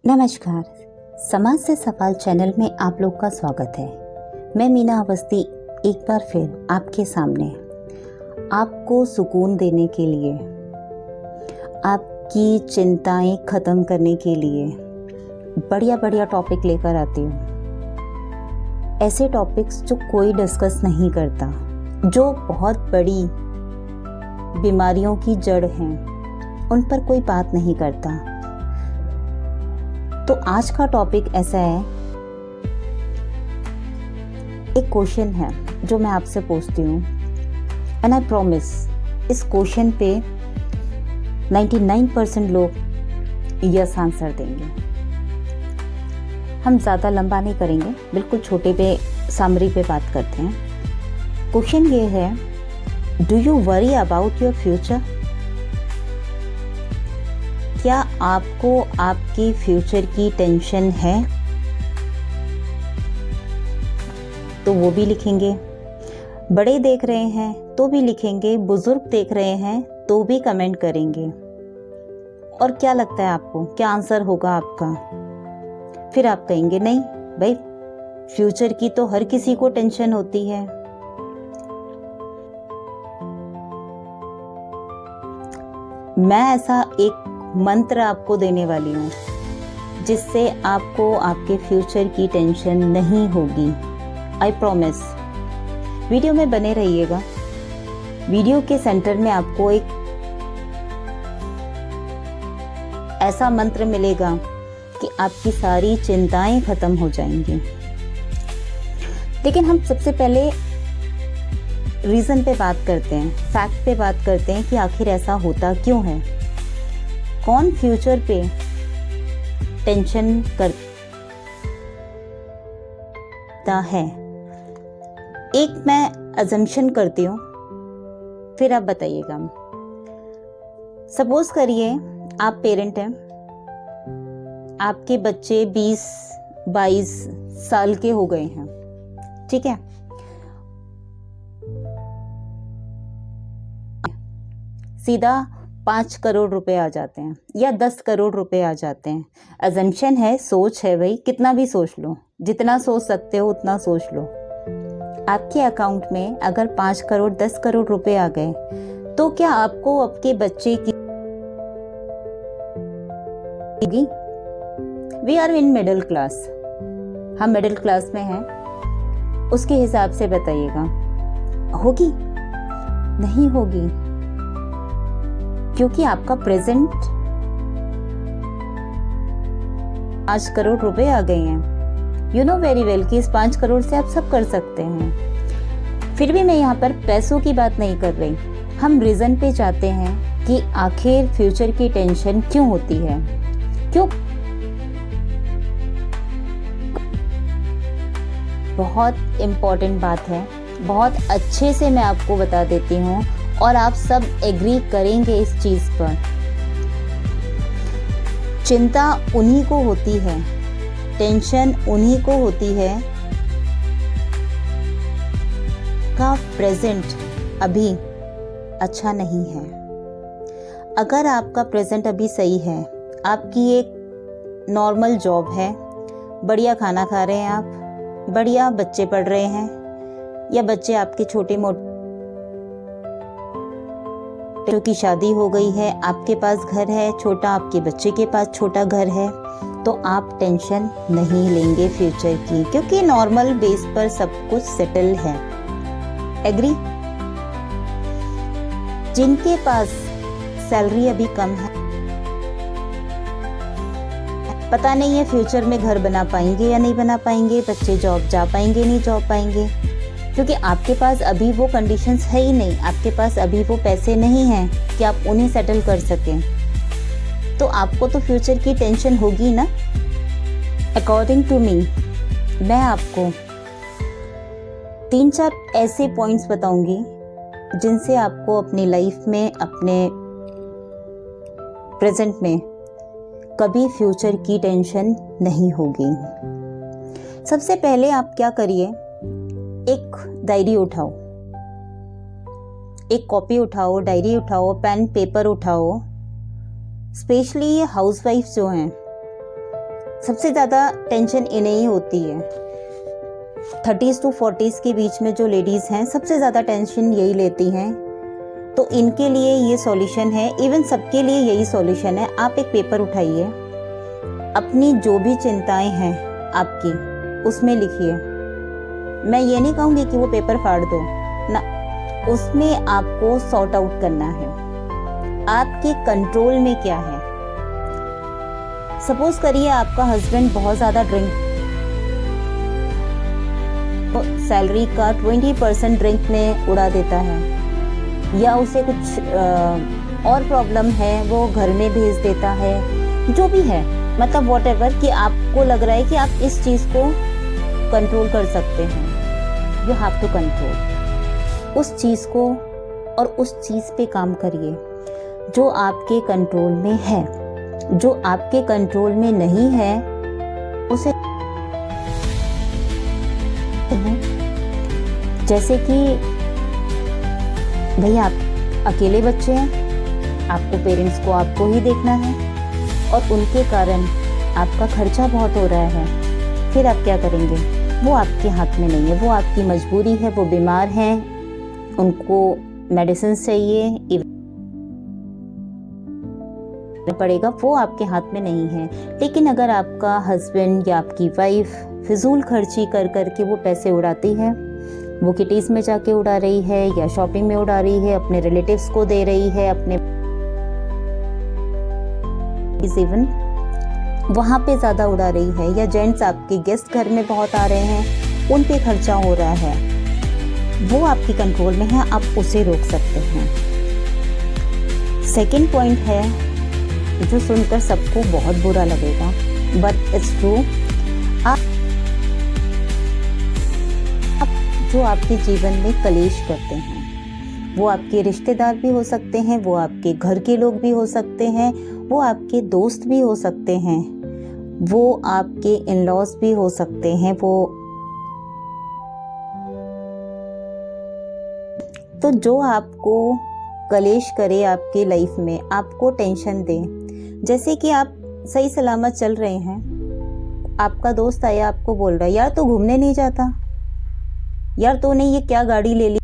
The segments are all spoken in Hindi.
नमस्कार, समाज से सवाल चैनल में आप लोग का स्वागत है। मैं मीना अवस्थी एक बार फिर आपके सामने आपको सुकून देने के लिए, आपकी चिंताएं ख़त्म करने के लिए बढ़िया बढ़िया टॉपिक लेकर आती हूँ। ऐसे टॉपिक्स जो कोई डिस्कस नहीं करता, जो बहुत बड़ी बीमारियों की जड़ हैं, उन पर कोई बात नहीं करता। तो आज का टॉपिक ऐसा है, एक क्वेश्चन है जो मैं आपसे पूछती हूँ एंड आई प्रॉमिस इस क्वेश्चन पे 99% लोग यस आंसर देंगे। हम ज़्यादा लंबा नहीं करेंगे, बिल्कुल छोटे पे समरी पे बात करते हैं। क्वेश्चन ये है, do you worry about your future? क्या आपको आपके फ्यूचर की टेंशन है? तो वो भी लिखेंगे। बड़े देख रहे हैं तो भी लिखेंगे, बुजुर्ग देख रहे हैं तो भी कमेंट करेंगे। और क्या लगता है आपको, क्या आंसर होगा आपका? फिर आप कहेंगे नहीं भाई, फ्यूचर की तो हर किसी को टेंशन होती है। मैं ऐसा एक मंत्र आपको देने वाली हूँ जिससे आपको आपके फ्यूचर की टेंशन नहीं होगी। I promise. वीडियो में बने रहिएगा। वीडियो के सेंटर में आपको एक ऐसा मंत्र मिलेगा कि आपकी सारी चिंताएं खत्म हो जाएंगी। लेकिन हम सबसे पहले रीज़न पे बात करते हैं, फैक्ट पे बात करते हैं कि आखिर ऐसा होता क्यों है। कौन फ्यूचर पे टेंशन करता है? एक मैं अजम्पशन करती हूँ, फिर आप बताइएगा। सपोज करिए आप पेरेंट हैं, आपके बच्चे 20-22 साल के हो गए हैं, ठीक है। सीधा 5 करोड़ रुपए आ जाते हैं या 10 करोड़ रुपए आ जाते हैं। अजम्पशन है, सोच है भाई, कितना भी सोच लो, जितना सोच सकते हो उतना सोच लो। आपके अकाउंट में अगर 5 करोड़ 10 करोड़ रुपए आ गए तो क्या आपको आपके बच्चे की we are in middle class, हम मिडिल क्लास में हैं, उसके हिसाब से बताइएगा होगी? नहीं होगी, क्योंकि आपका प्रेजेंट 5 करोड़ रुपए आ गए हैं। यू नो वेरी वेल कि इस 5 करोड़ से आप सब कर सकते हैं। फिर भी मैं यहाँ पर पैसों की बात नहीं कर रही, हम रीजन पे जाते हैं कि आखिर फ्यूचर की टेंशन क्यों होती है। क्यों? बहुत इम्पोर्टेंट बात है, बहुत अच्छे से मैं आपको बता देती हूँ और आप सब एग्री करेंगे इस चीज पर। चिंता उन्हीं को होती है, टेंशन उन्हीं को होती है का प्रेजेंट अभी अच्छा नहीं है। अगर आपका प्रेजेंट अभी सही है, आपकी एक नॉर्मल जॉब है, बढ़िया खाना खा रहे हैं आप, बढ़िया बच्चे पढ़ रहे हैं, या बच्चे आपके छोटे मोटे की शादी हो गई है, आपके पास घर है छोटा, आपके बच्चे के पास छोटा घर है, तो आप टेंशन नहीं लेंगे फ्यूचर की, क्योंकि नॉर्मल बेस पर सब कुछ सेटल है। एग्री? जिनके पास सैलरी अभी कम है, पता नहीं है फ्यूचर में घर बना पाएंगे या नहीं बना पाएंगे, बच्चे जॉब जा पाएंगे नहीं जा पाएंगे, क्योंकि आपके पास अभी वो कंडीशंस है ही नहीं, आपके पास अभी वो पैसे नहीं हैं कि आप उन्हें सेटल कर सकें। तो आपको तो फ्यूचर की टेंशन होगी ना। अकॉर्डिंग टू मी, मैं आपको 3-4 ऐसे पॉइंट्स बताऊंगी जिनसे आपको अपनी लाइफ में, अपने प्रेजेंट में कभी फ्यूचर की टेंशन नहीं होगी। सबसे पहले आप क्या करिए, एक डायरी उठाओ, एक कॉपी उठाओ, डायरी उठाओ, पेन पेपर उठाओ। स्पेशली ये हाउसवाइफ जो हैं, सबसे ज़्यादा टेंशन इन्हें ही होती है। 30s to 40s के बीच में जो लेडीज़ हैं सबसे ज़्यादा टेंशन यही लेती हैं। तो इनके लिए ये सॉल्यूशन है, इवन सबके लिए यही सॉल्यूशन है। आप एक पेपर उठाइए, अपनी जो भी चिंताएं हैं आपकी उसमें लिखिए। मैं ये नहीं कहूँगी कि वो पेपर फाड़ दो ना, उसमें आपको सॉर्ट आउट करना है आपके कंट्रोल में क्या है। सपोज करिए आपका हस्बैंड बहुत ज़्यादा ड्रिंक, तो सैलरी का 20% ड्रिंक में उड़ा देता है, या उसे कुछ और प्रॉब्लम है वो घर में भेज देता है, जो भी है, मतलब व्हाटएवर, कि आपको लग रहा है कि आप इस चीज़ को कंट्रोल कर सकते हैं। यू हैव टू कंट्रोल उस चीज़ को, और उस चीज़ पे काम करिए जो आपके कंट्रोल में है। जो आपके कंट्रोल में नहीं है उसे, जैसे कि भैया आप अकेले बच्चे हैं, आपको पेरेंट्स को आपको ही देखना है और उनके कारण आपका खर्चा बहुत हो रहा है, फिर आप क्या करेंगे? वो आपके हाथ में नहीं है, वो आपकी मजबूरी है। वो बीमार हैं, उनको मेडिसिन चाहिए पड़ेगा, वो आपके हाथ में नहीं है। लेकिन अगर आपका हस्बैंड या आपकी वाइफ फिजूल खर्ची कर कर के वो पैसे उड़ाती है, वो किटीज़ में जाके उड़ा रही है या शॉपिंग में उड़ा रही है, अपने रिलेटिव्स को दे रही है, अपने इवन वहाँ पे ज़्यादा उड़ा रही है, या जेंट्स आपके गेस्ट घर में बहुत आ रहे हैं, उन पे खर्चा हो रहा है, वो आपके कंट्रोल में है, आप उसे रोक सकते हैं। सेकंड पॉइंट है जो सुनकर सबको बहुत बुरा लगेगा, बट इट्स ट्रू। आप जो आपके जीवन में कलेश करते हैं, वो आपके रिश्तेदार भी हो सकते हैं, वो आपके घर के लोग भी हो सकते हैं, वो आपके दोस्त भी हो सकते हैं, वो आपके इन-लॉज भी हो सकते हैं। तो जो आपको कलेश करे आपके लाइफ में, आपको टेंशन दे, जैसे कि आप सही सलामत चल रहे हैं, आपका दोस्त आया आपको बोल रहा है, यार तो घूमने नहीं जाता, यार तूने ये क्या गाड़ी ले ली।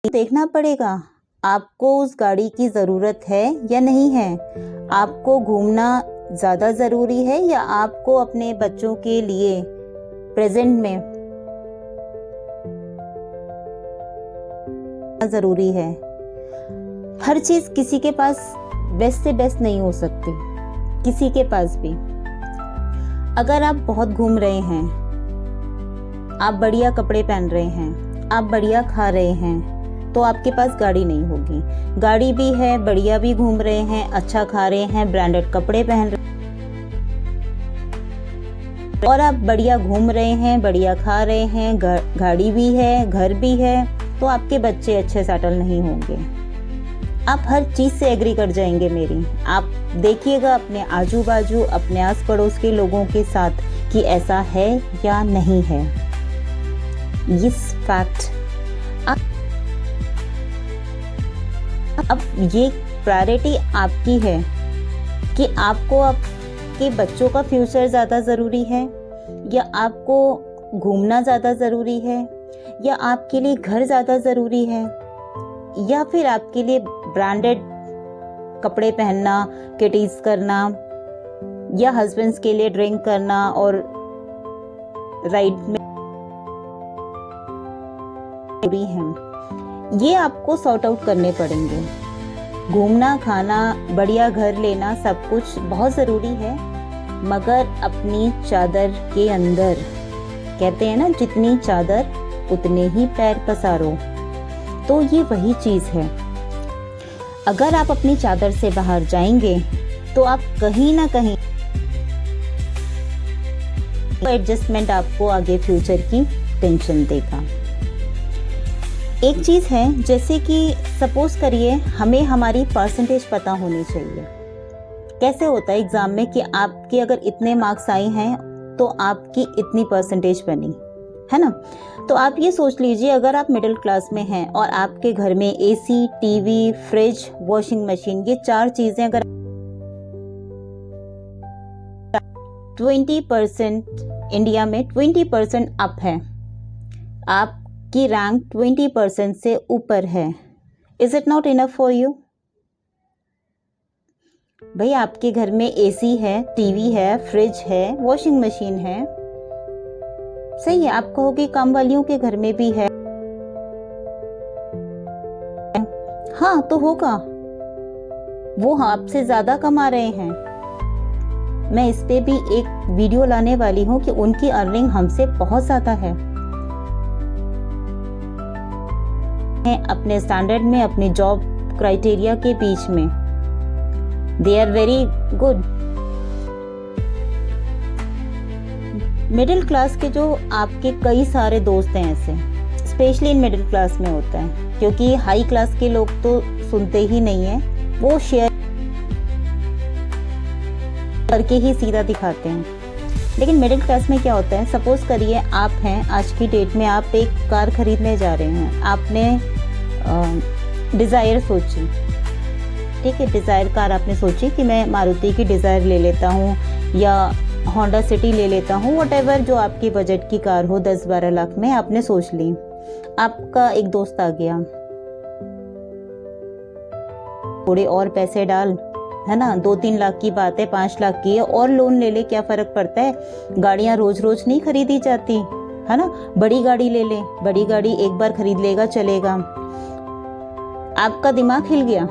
देखना पड़ेगा आपको उस गाड़ी की ज़रूरत है या नहीं है, आपको घूमना ज़्यादा ज़रूरी है या आपको अपने बच्चों के लिए प्रेजेंट में ज़रूरी है। हर चीज़ किसी के पास बेस्ट से बेस्ट नहीं हो सकती, किसी के पास भी। अगर आप बहुत घूम रहे हैं, आप बढ़िया कपड़े पहन रहे हैं, आप बढ़िया खा रहे हैं, तो आपके पास गाड़ी नहीं होगी। गाड़ी भी है, बढ़िया भी घूम रहे हैं, अच्छा खा रहे हैं, ब्रांडेड कपड़े पहन रहे हैं, और आप बढ़िया घूम रहे हैं, बढ़िया खा रहे हैं, गाड़ी भी है, घर भी है, तो आपके बच्चे अच्छे सेटल नहीं होंगे। आप हर चीज़ से एग्री कर जाएंगे मेरी। आप देखिएगा अपने आजू बाजू, अपने आस पड़ोस के लोगों के साथ कि ऐसा है या नहीं है। इस फैक्ट अब ये प्रायोरिटी आपकी है कि आपको आपके बच्चों का फ्यूचर ज़्यादा ज़रूरी है, या आपको घूमना ज़्यादा ज़रूरी है, या आपके लिए घर ज़्यादा ज़रूरी है, या फिर आपके लिए ब्रांडेड कपड़े पहनना, किटीज करना, या हस्बैंड्स के लिए ड्रिंक करना और राइड में ज़रूरी है। ये आपको सॉर्ट आउट करने पड़ेंगे। घूमना, खाना, बढ़िया घर लेना, सब कुछ बहुत ज़रूरी है, मगर अपनी चादर के अंदर, कहते हैं ना, जितनी चादर उतने ही पैर पसारो। तो ये वही चीज़ है। अगर आप अपनी चादर से बाहर जाएंगे तो आप कहीं ना कहीं एडजस्टमेंट आपको आगे फ्यूचर की टेंशन देगा। एक चीज़ है, जैसे कि सपोज करिए हमें हमारी परसेंटेज पता होनी चाहिए। कैसे होता है एग्ज़ाम में कि आपके अगर इतने मार्क्स आए हैं तो आपकी इतनी परसेंटेज बनी है ना। तो आप ये सोच लीजिए, अगर आप मिडिल क्लास में हैं और आपके घर में AC, TV, fridge, washing machine, ये 4 चीज़ें अगर 20%, इंडिया में 20% अप है, आपकी रैंक 20% से ऊपर है। Is it not enough for you? भाई आपके घर में एसी है, टीवी है, फ्रिज है, वॉशिंग मशीन है, सही है। आप कहोगे कम वालियों के घर में भी है, हाँ तो होगा, वो आपसे ज्यादा कमा रहे हैं। मैं इस पे भी एक वीडियो लाने वाली हूँ कि उनकी अर्निंग हमसे बहुत ज्यादा है। अपने स्टैंडर्ड में, अपने जॉब क्राइटेरिया के बीच में, they are very good. Middle class के जो आपके कई सारे दोस्त हैं ऐसे, स्पेशली इन मिडिल क्लास में होता है, क्योंकि हाई क्लास के लोग तो सुनते ही नहीं है, वो शेयर करके ही सीधा दिखाते हैं। लेकिन मिडिल क्लास में क्या होता है, सपोज करिए आप हैं, आज की डेट में आप एक कार खरीदने जा रहे हैं, आपने डिज़ायर सोची, ठीक है, डिज़ायर कार आपने सोची कि मैं मारुति की डिज़ायर ले लेता हूँ या होंडा सिटी ले लेता हूँ, व्हाटएवर जो आपकी बजट की कार हो, 10-12 लाख में आपने सोच ली। आपका एक दोस्त आ गया, थोड़े और पैसे डाल, है ना, 2-3 लाख की बात है, 5 लाख की है, और लोन ले ले, क्या फर्क पड़ता है, गाड़ियां रोज रोज नहीं खरीदी जाती, है ना, बड़ी गाड़ी ले ले, बड़ी गाड़ी एक बार खरीद लेगा चलेगा। आपका दिमाग हिल गया,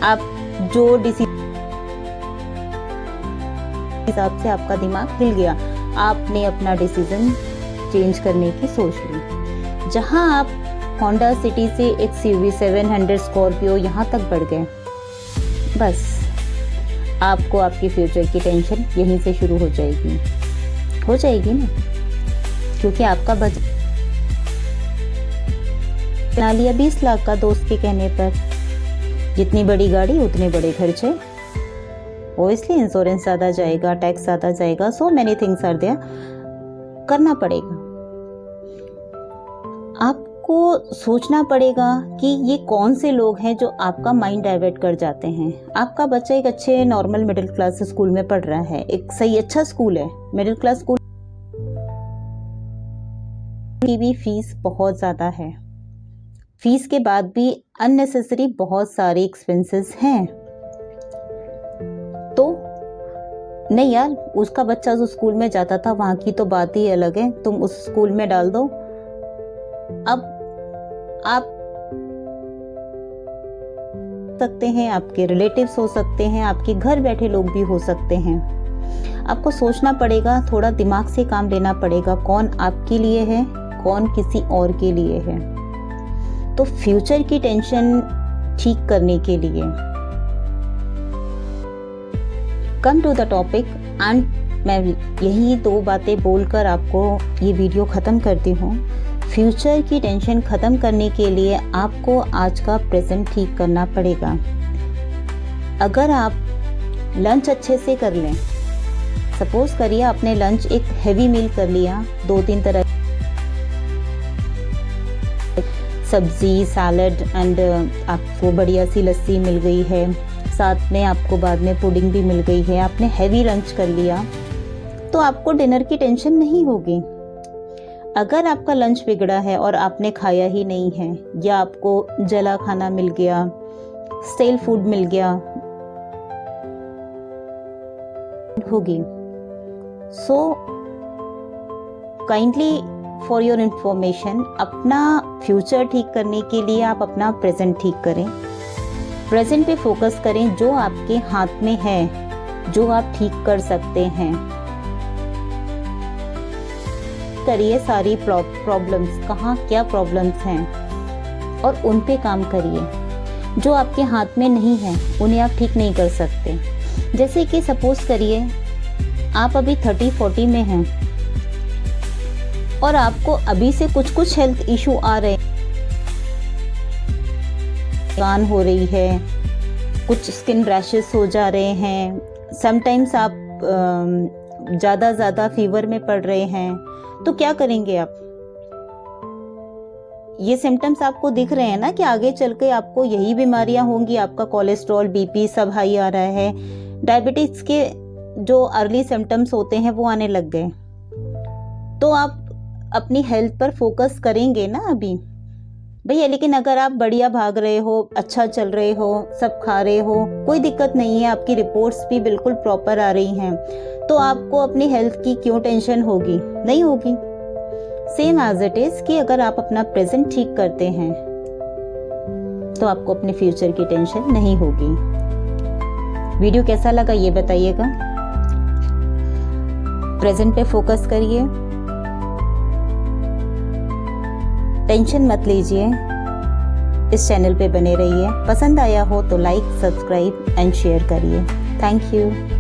आप जो हिसाब से आपका दिमाग हिल गया, आपने अपना डिसीजन चेंज करने की सोच ली। जहां आप होंडा सिटी से XUV 700 स्कॉर्पियो यहाँ तक बढ़ गए, बस आपको आपकी फ्यूचर की टेंशन यहीं से शुरू हो जाएगी ना, क्योंकि आपका बजट बना लिया 20 लाख का दोस्त के कहने पर। जितनी बड़ी गाड़ी उतने बड़े खर्चे, ओब्वियसली इंश्योरेंस ज़्यादा जाएगा, टैक्स ज़्यादा जाएगा, so many things are there, करना पड़ेगा। आपको सोचना पड़ेगा कि ये कौन से लोग हैं जो आपका माइंड डाइवर्ट कर जाते हैं। आपका बच्चा एक अच्छे नॉर्मल मिडिल क्लास स्कूल में पढ़ रहा है, एक सही अच्छा स्कूल है, मिडिल क्लास स्कूल की भी फीस बहुत ज़्यादा है, फीस के बाद भी अननेसेसरी बहुत सारे एक्सपेंसेस हैं। तो नहीं यार, उसका बच्चा जो स्कूल में जाता था वहां की तो बात ही अलग है, तुम उस स्कूल में डाल दो। अब आप सकते हैं, आपके रिलेटिव्स हो सकते हैं, आपके घर बैठे लोग भी हो सकते हैं। आपको सोचना पड़ेगा, थोड़ा दिमाग से काम लेना पड़ेगा, कौन आपके लिए है, कौन किसी और के लिए है। तो फ्यूचर की टेंशन ठीक करने के लिए come to the topic, and मैं यही 2 बातें बोलकर आपको ये वीडियो ख़त्म करती हूँ। फ्यूचर की टेंशन ख़त्म करने के लिए आपको आज का प्रेजेंट ठीक करना पड़ेगा। अगर आप लंच अच्छे से कर लें, सपोज करिए आपने लंच एक हैवी मील कर लिया, 2-3 तरह सब्जी, सैलड एंड आपको बढ़िया सी लस्सी मिल गई है, साथ में आपको बाद में पुडिंग भी मिल गई है, आपने हैवी लंच कर लिया, तो आपको डिनर की टेंशन नहीं होगी। अगर आपका लंच बिगड़ा है और आपने खाया ही नहीं है, या आपको जला खाना मिल गया, स्टेल फूड मिल गया, होगी। So kindly for your information, अपना फ्यूचर ठीक करने के लिए आप अपना प्रेजेंट ठीक करें, प्रेजेंट पे फोकस करें, जो आपके हाथ में है, जो आप ठीक कर सकते हैं। करिए सारी प्रॉब्लम्स, कहाँ क्या प्रॉब्लम्स हैं, और उन पे काम करिए। जो आपके हाथ में नहीं है उन्हें आप ठीक नहीं कर सकते। जैसे कि सपोज करिए आप अभी 30-40 में हैं और आपको अभी से कुछ हेल्थ इशू आ रहे हैं, थकान हो रही है, कुछ स्किन रैशेस हो जा रहे हैं, समटाइम्स आप ज़्यादा फीवर में पड़ रहे हैं, तो क्या करेंगे आप? ये सिम्टम्स आपको दिख रहे हैं ना कि आगे चल के आपको यही बीमारियां होंगी, आपका कोलेस्ट्रॉल, बीपी सब हाई आ रहा है, डायबिटीज के जो अर्ली सिम्टम्स होते हैं वो आने लग गए, तो आप अपनी हेल्थ पर फोकस करेंगे ना अभी भैया। लेकिन अगर आप बढ़िया भाग रहे हो, अच्छा चल रहे हो, सब खा रहे हो, कोई दिक्कत नहीं है, आपकी रिपोर्ट्स भी बिल्कुल प्रॉपर आ रही हैं, तो आपको अपनी हेल्थ की क्यों टेंशन होगी? नहीं होगी। सेम एज इट इज कि अगर आप अपना प्रेजेंट ठीक करते हैं तो आपको अपने फ्यूचर की टेंशन नहीं होगी। वीडियो कैसा लगा ये बताइएगा। प्रेजेंट पे फोकस करिए, टेंशन मत लीजिए, इस चैनल पे बने रहिए। पसंद आया हो तो लाइक, सब्सक्राइब एंड शेयर करिए। Thank you.